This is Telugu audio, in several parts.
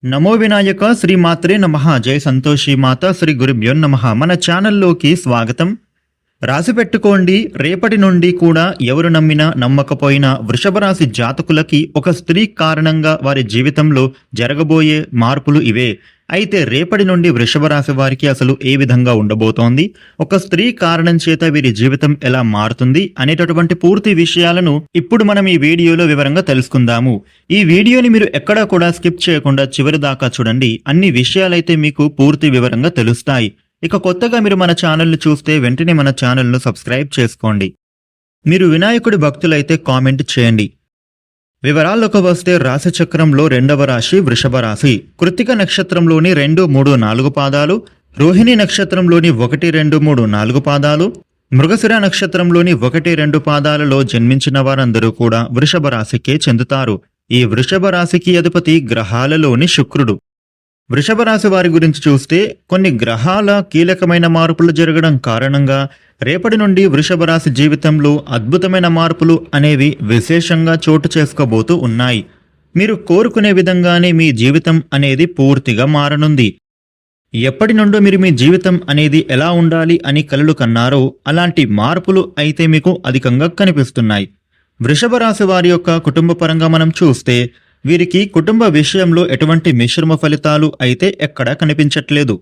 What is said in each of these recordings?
నమో వినాయక శ్రీమాత్రే నమః. జై సంతోషి మాత శ్రీ గురుభ్యో నమః. మన ఛానల్లోకి స్వాగతం. రాసి పెట్టుకోండి, రేపటి నుండి కూడా ఎవరు నమ్మినా నమ్మకపోయినా వృషభ రాశి జాతకులకి ఒక స్త్రీ కారణంగా వారి జీవితంలో జరగబోయే మార్పులు ఇవే. అయితే రేపటి నుండి వృషభ రాశి వారికి అసలు ఏ విధంగా ఉండబోతోంది, ఒక స్త్రీ కారణం చేత వీరి జీవితం ఎలా మారుతుంది అనేటటువంటి పూర్తి విషయాలను ఇప్పుడు మనం ఈ వీడియోలో వివరంగా తెలుసుకుందాము. ఈ వీడియోని మీరు ఎక్కడా కూడా స్కిప్ చేయకుండా చివరి దాకా చూడండి. అన్ని విషయాలైతే మీకు పూర్తి వివరంగా తెలుస్తాయి. ఇక కొత్తగా మీరు మన ఛానల్ని చూస్తే వెంటనే మన ఛానల్ను సబ్స్క్రైబ్ చేసుకోండి. మీరు వినాయకుడి భక్తులైతే కామెంట్ చేయండి. వివరాల్లోకి వస్తే రాశి చక్రంలో రెండవ రాశి వృషభ రాశి. కృత్తిక నక్షత్రంలోని 2, 3, 4 పాదాలు, రోహిణి నక్షత్రంలోని 1, 2, 3, 4 పాదాలు, మృగశిర నక్షత్రంలోని 1, 2 పాదాలలో జన్మించిన వారందరూ కూడా వృషభ రాశికే చెందుతారు. ఈ వృషభ రాశికి అధిపతి గ్రహాలలోని శుక్రుడు. వృషభ రాశి వారి గురించి చూస్తే కొన్ని గ్రహాల కీలకమైన మార్పులు జరగడం కారణంగా రేపటి నుండి వృషభ రాశి జీవితంలో అద్భుతమైన మార్పులు అనేవి విశేషంగా చోటు చేసుకోబోతూ ఉన్నాయి. మీరు కోరుకునే విధంగానే మీ జీవితం అనేది పూర్తిగా మారనుంది. ఎప్పటి నుండో మీరు మీ జీవితం అనేది ఎలా ఉండాలి అని కలలు కన్నారో అలాంటి మార్పులు అయితే మీకు అధికంగా కనిపిస్తున్నాయి. వృషభ రాశి వారి యొక్క కుటుంబ పరంగా మనం చూస్తే వీరికి కుటుంబ విషయంలో ఎటువంటి మిశ్రమ ఫలితాలు అయితే ఎక్కడా కనిపించట్లేదు.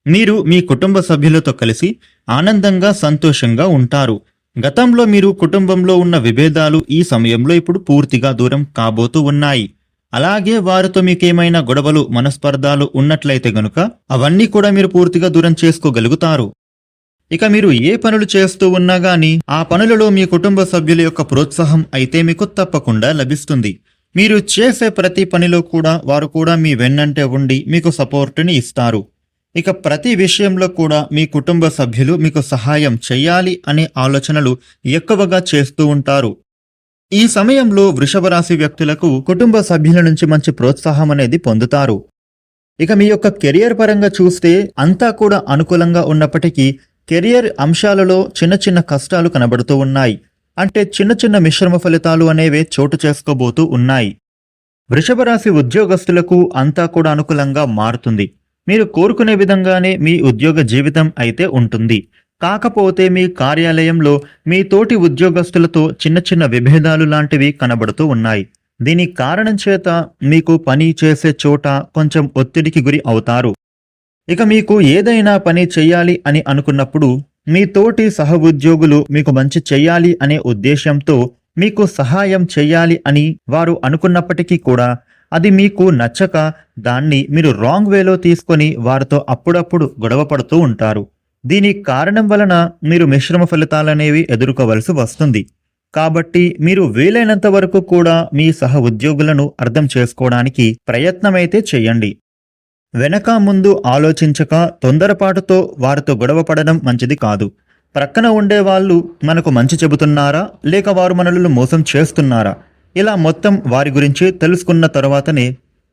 మీరు మీ కుటుంబ సభ్యులతో కలిసి ఆనందంగా సంతోషంగా ఉంటారు. గతంలో మీరు కుటుంబంలో ఉన్న విభేదాలు ఈ సమయంలో ఇప్పుడు పూర్తిగా దూరం కాబోతూ ఉన్నాయి. అలాగే వారితో మీకేమైనా గొడవలు మనస్పర్ధాలు ఉన్నట్లయితే గనుక అవన్నీ కూడా మీరు పూర్తిగా దూరం చేసుకోగలుగుతారు. ఇక మీరు ఏ పనులు చేస్తూ ఉన్నా గానీ ఆ పనులలో మీ కుటుంబ సభ్యుల యొక్క ప్రోత్సాహం అయితే మీకు తప్పకుండా లభిస్తుంది. మీరు చేసే ప్రతి పనిలో కూడా వారు కూడా మీ వెన్నంటే ఉండి మీకు సపోర్టుని ఇస్తారు. ఇక ప్రతి విషయంలో కూడా మీ కుటుంబ సభ్యులు మీకు సహాయం చెయ్యాలి అనే ఆలోచనలు ఎక్కువగా చేస్తూ ఉంటారు. ఈ సమయంలో వృషభ రాశి వ్యక్తులకు కుటుంబ సభ్యుల నుంచి మంచి ప్రోత్సాహం అనేది పొందుతారు. ఇక మీ యొక్క కెరియర్ పరంగా చూస్తే అంతా కూడా అనుకూలంగా ఉన్నప్పటికీ కెరియర్ అంశాలలో చిన్న చిన్న కష్టాలు కనబడుతూ ఉన్నాయి. అంటే చిన్న చిన్న మిశ్రమ ఫలితాలు అనేవే చోటు చేసుకోబోతూ ఉన్నాయి. వృషభ రాశి ఉద్యోగస్తులకు అంతా కూడా అనుకూలంగా మారుతుంది. మీరు కోరుకునే విధంగానే మీ ఉద్యోగ జీవితం అయితే ఉంటుంది. కాకపోతే మీ కార్యాలయంలో మీ తోటి ఉద్యోగస్తులతో చిన్న చిన్న విభేదాలు లాంటివి కనబడుతూ ఉన్నాయి. దీని కారణం చేత మీకు పని చేసే చోట కొంచెం ఒత్తిడికి గురి అవుతారు. ఇక మీకు ఏదైనా పని చెయ్యాలి అని అనుకున్నప్పుడు మీ తోటి సహ ఉద్యోగులు మీకు మంచి చెయ్యాలి అనే ఉద్దేశంతో మీకు సహాయం చెయ్యాలి అని వారు అనుకున్నప్పటికీ కూడా అది మీకు నచ్చక దాన్ని మీరు రాంగ్ వేలో తీసుకొని వారితో అప్పుడప్పుడు గొడవ పడుతూ ఉంటారు. దీని కారణం వలన మీరు మిశ్రమ ఫలితాలనేవి ఎదుర్కోవలసి వస్తుంది. కాబట్టి మీరు వీలైనంత వరకు కూడా మీ సహ ఉద్యోగులను అర్థం చేసుకోవడానికి ప్రయత్నమైతే చెయ్యండి. వెనక ముందు ఆలోచించక తొందరపాటుతో వారితో గొడవ పడడం మంచిది కాదు. ప్రక్కన ఉండేవాళ్ళు మనకు మంచి చెబుతున్నారా లేక వారు మనల్ని మోసం చేస్తున్నారా, ఇలా మొత్తం వారి గురించి తెలుసుకున్న తర్వాతనే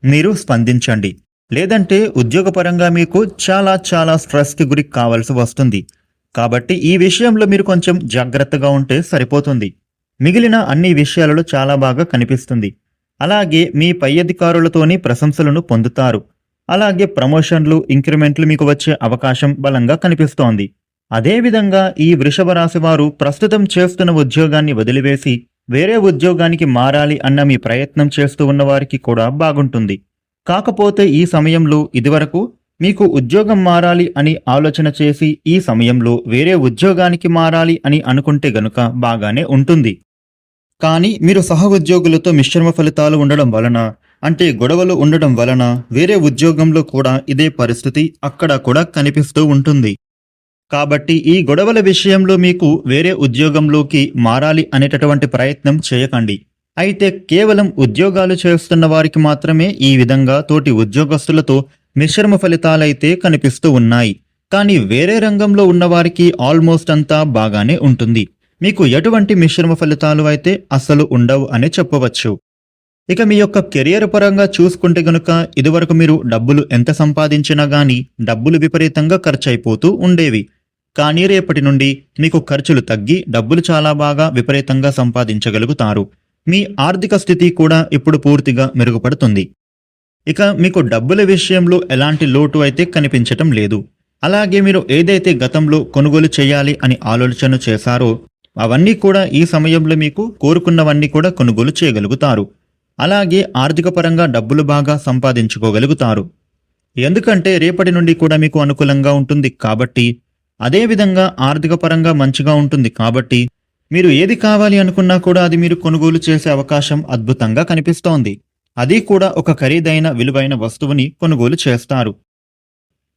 మీరు స్పందించండి. లేదంటే ఉద్యోగపరంగా మీకు చాలా చాలా స్ట్రెస్కి గురి కావాల్సి వస్తుంది. కాబట్టి ఈ విషయంలో మీరు కొంచెం జాగ్రత్తగా ఉంటే సరిపోతుంది. మిగిలిన అన్ని విషయాలలో చాలా బాగా కనిపిస్తుంది. అలాగే మీ పై అధికారులతోని ప్రశంసలను పొందుతారు. అలాగే ప్రమోషన్లు, ఇంక్రిమెంట్లు మీకు వచ్చే అవకాశం బలంగా కనిపిస్తోంది. అదేవిధంగా ఈ వృషభ రాశి వారు ప్రస్తుతం చేస్తున్న ఉద్యోగాన్ని వదిలివేసి వేరే ఉద్యోగానికి మారాలి అన్న మీ ప్రయత్నం చేస్తూ ఉన్న వారికి కూడా బాగుంటుంది. కాకపోతే ఈ సమయంలో ఇదివరకు మీకు ఉద్యోగం మారాలి అని ఆలోచన చేసి ఈ సమయంలో వేరే ఉద్యోగానికి మారాలి అని అనుకుంటే గనుక బాగానే ఉంటుంది. కానీ మీరు సహ ఉద్యోగులతో మిశ్రమ ఫలితాలు ఉండడం వలన, అంటే గొడవలు ఉండడం వలన వేరే ఉద్యోగంలో కూడా ఇదే పరిస్థితి అక్కడ కూడా కనిపిస్తూ ఉంటుంది. కాబట్టి ఈ గొడవల విషయంలో మీకు వేరే ఉద్యోగంలోకి మారాలి అనేటటువంటి ప్రయత్నం చేయకండి. అయితే కేవలం ఉద్యోగాలు చేస్తున్న వారికి మాత్రమే ఈ విధంగా తోటి ఉద్యోగస్తులతో మిశ్రమ ఫలితాలైతే కనిపిస్తూ ఉన్నాయి. కానీ వేరే రంగంలో ఉన్నవారికి ఆల్మోస్ట్ అంతా బాగానే ఉంటుంది. మీకు ఎటువంటి మిశ్రమ ఫలితాలు అయితే అస్సలు ఉండవు అనే చెప్పవచ్చు. ఇక మీ యొక్క కెరియర్ పరంగా చూసుకుంటే గనుక ఇదివరకు మీరు డబ్బులు ఎంత సంపాదించినా గానీ డబ్బులు విపరీతంగా ఖర్చయిపోతూ ఉండేవి. కానీ రేపటి నుండి మీకు ఖర్చులు తగ్గి డబ్బులు చాలా బాగా విపరీతంగా సంపాదించగలుగుతారు. మీ ఆర్థిక స్థితి కూడా ఇప్పుడు పూర్తిగా మెరుగుపడుతుంది. ఇక మీకు డబ్బుల విషయంలో ఎలాంటి లోటు అయితే కనిపించటం లేదు. అలాగే మీరు ఏదైతే గతంలో కొనుగోలు చేయాలి అని ఆలోచన చేశారో అవన్నీ కూడా ఈ సమయంలో మీకు కోరుకున్నవన్నీ కూడా కొనుగోలు చేయగలుగుతారు. అలాగే ఆర్థిక పరంగా డబ్బులు బాగా సంపాదించుకోగలుగుతారు. ఎందుకంటే రేపటి నుండి కూడా మీకు అనుకూలంగా ఉంటుంది కాబట్టి, అదేవిధంగా ఆర్థిక పరంగా మంచిగా ఉంటుంది కాబట్టి మీరు ఏది కావాలి అనుకున్నా కూడా అది మీరు కొనుగోలు చేసే అవకాశం అద్భుతంగా కనిపిస్తోంది. అది కూడా ఒక ఖరీదైన విలువైన వస్తువుని కొనుగోలు చేస్తారు.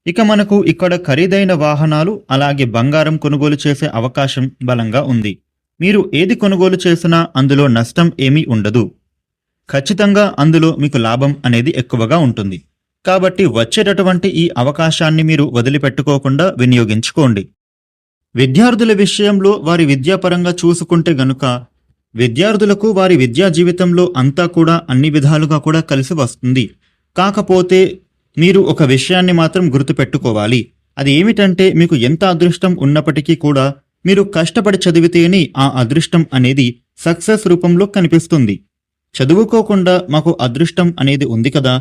ఇక మనకు ఇక్కడ ఖరీదైన వాహనాలు అలాగే బంగారం కొనుగోలు చేసే అవకాశం బలంగా ఉంది. మీరు ఏది కొనుగోలు చేసినా అందులో నష్టం ఏమీ ఉండదు. ఖచ్చితంగా అందులో మీకు లాభం అనేది ఎక్కువగా ఉంటుంది. కాబట్టి వచ్చేటటువంటి ఈ అవకాశాన్ని మీరు వదిలిపెట్టుకోకుండా వినియోగించుకోండి. విద్యార్థుల విషయంలో వారి విద్యాపరంగా చూసుకుంటే గనుక విద్యార్థులకు వారి విద్యా జీవితంలో అంతా కూడా అన్ని విధాలుగా కూడా కలిసి వస్తుంది. కాకపోతే మీరు ఒక విషయాన్ని మాత్రం గుర్తుపెట్టుకోవాలి. అది ఏమిటంటే మీకు ఎంత అదృష్టం ఉన్నప్పటికీ కూడా మీరు కష్టపడి చదివితేనే ఆ అదృష్టం అనేది సక్సెస్ రూపంలో కనిపిస్తుంది. చదువుకోకుండా మాకు అదృష్టం అనేది ఉంది కదా,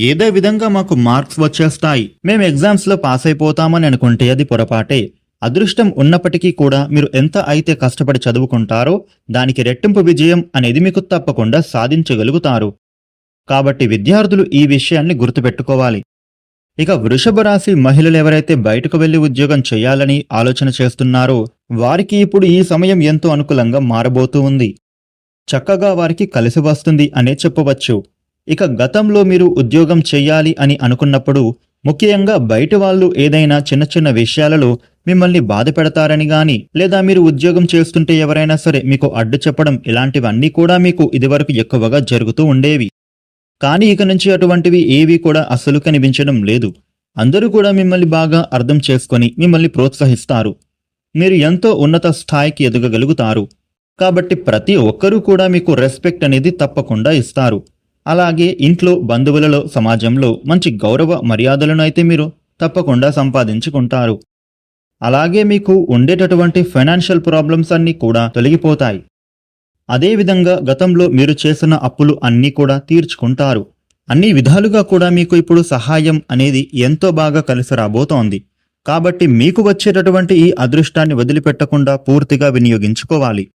ఏదో విధంగా మాకు మార్క్స్ వచ్చేస్తాయి, మేము ఎగ్జామ్స్లో పాస్ అయిపోతామని అనుకుంటే అది పొరపాటే. అదృష్టం ఉన్నప్పటికీ కూడా మీరు ఎంత అయితే కష్టపడి చదువుకుంటారో దానికి రెట్టింపు విజయం అనేది మీకు తప్పకుండా సాధించగలుగుతారు. కాబట్టి విద్యార్థులు ఈ విషయాన్ని గుర్తుపెట్టుకోవాలి. ఇక వృషభ రాశి మహిళలు ఎవరైతే బయటకు వెళ్లి ఉద్యోగం చేయాలని ఆలోచన చేస్తున్నారో వారికి ఇప్పుడు ఈ సమయం ఎంతో అనుకూలంగా మారబోతూ ఉంది. చక్కగా వారికి కలిసి వస్తుంది అనే చెప్పవచ్చు. ఇక గతంలో మీరు ఉద్యోగం చెయ్యాలి అని అనుకున్నప్పుడు ముఖ్యంగా బయట వాళ్ళు ఏదైనా చిన్న చిన్న విషయాలలో మిమ్మల్ని బాధ పెడతారని గాని, లేదా మీరు ఉద్యోగం చేస్తుంటే ఎవరైనా సరే మీకు అడ్డు చెప్పడం, ఇలాంటివన్నీ కూడా మీకు ఇదివరకు ఎక్కువగా జరుగుతూ ఉండేవి. కానీ ఇక నుంచి అటువంటివి ఏవి కూడా అస్సలు కనిపించడం లేదు. అందరూ కూడా మిమ్మల్ని బాగా అర్థం చేసుకొని మిమ్మల్ని ప్రోత్సహిస్తారు. మీరు ఎంతో ఉన్నత స్థాయికి ఎదగగలుగుతారు. కాబట్టి ప్రతి ఒక్కరూ కూడా మీకు రెస్పెక్ట్ అనేది తప్పకుండా ఇస్తారు. అలాగే ఇంట్లో, బంధువులలో, సమాజంలో మంచి గౌరవ మర్యాదలను అయితే మీరు తప్పకుండా సంపాదించుకుంటారు. అలాగే మీకు ఉండేటటువంటి ఫైనాన్షియల్ ప్రాబ్లమ్స్ అన్నీ కూడా తొలగిపోతాయి. అదేవిధంగా గతంలో మీరు చేసిన అప్పులు అన్నీ కూడా తీర్చుకుంటారు. అన్ని విధాలుగా కూడా మీకు ఇప్పుడు సహాయం అనేది ఎంతో బాగా కలిసి రాబోతోంది. కాబట్టి మీకు వచ్చేటటువంటి ఈ అదృష్టాన్ని వదిలిపెట్టకుండా పూర్తిగా వినియోగించుకోవాలి.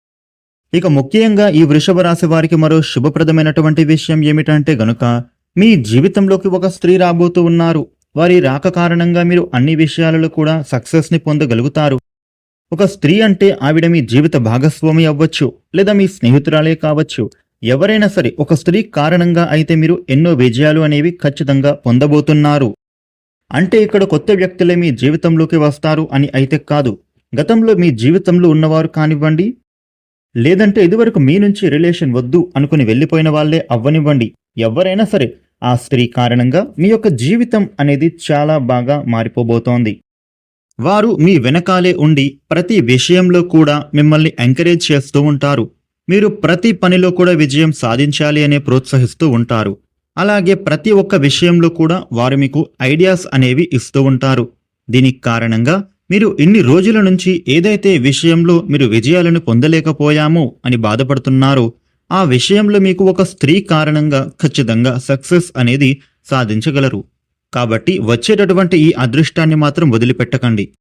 ఇక ముఖ్యంగా ఈ వృషభ రాశి వారికి మరో శుభప్రదమైనటువంటి విషయం ఏమిటంటే గనుక మీ జీవితంలోకి ఒక స్త్రీ రాబోతూ ఉన్నారు. వారి రాక కారణంగా మీరు అన్ని విషయాలలో కూడా సక్సెస్ని పొందగలుగుతారు. ఒక స్త్రీ అంటే ఆవిడ మీ జీవిత భాగస్వామి అవ్వచ్చు, లేదా మీ స్నేహితురాలే కావచ్చు. ఎవరైనా సరే ఒక స్త్రీ కారణంగా అయితే మీరు ఎన్నో విజయాలు అనేవి ఖచ్చితంగా పొందబోతున్నారు. అంటే ఇక్కడ కొత్త వ్యక్తులే మీ జీవితంలోకి వస్తారు అని అయితే కాదు. గతంలో మీ జీవితంలో ఉన్నవారు కానివ్వండి, లేదంటే ఇదివరకు మీ నుంచి రిలేషన్ వద్దు అనుకుని వెళ్ళిపోయిన వాళ్లే అవ్వనివ్వండి, ఎవరైనా సరే ఆ స్త్రీ కారణంగా మీ యొక్క జీవితం అనేది చాలా బాగా మారిపోబోతోంది. వారు మీ వెనకాలే ఉండి ప్రతి విషయంలో కూడా మిమ్మల్ని ఎంకరేజ్ చేస్తూ ఉంటారు. మీరు ప్రతి పనిలో కూడా విజయం సాధించాలి అనే ప్రోత్సహిస్తూ ఉంటారు. అలాగే ప్రతి ఒక్క విషయంలో కూడా వారు మీకు ఐడియాస్ అనేవి ఇస్తూ ఉంటారు. దీనికి కారణంగా మీరు ఇన్ని రోజుల నుంచి ఏదైతే విషయంలో మీరు విజయాలను పొందలేకపోయామో అని బాధపడుతున్నారో ఆ విషయంలో మీకు ఒక స్త్రీ కారణంగా ఖచ్చితంగా సక్సెస్ అనేది సాధించగలరు. కాబట్టి వచ్చేటటువంటి ఈ అదృష్టాన్ని మాత్రం వదిలిపెట్టకండి.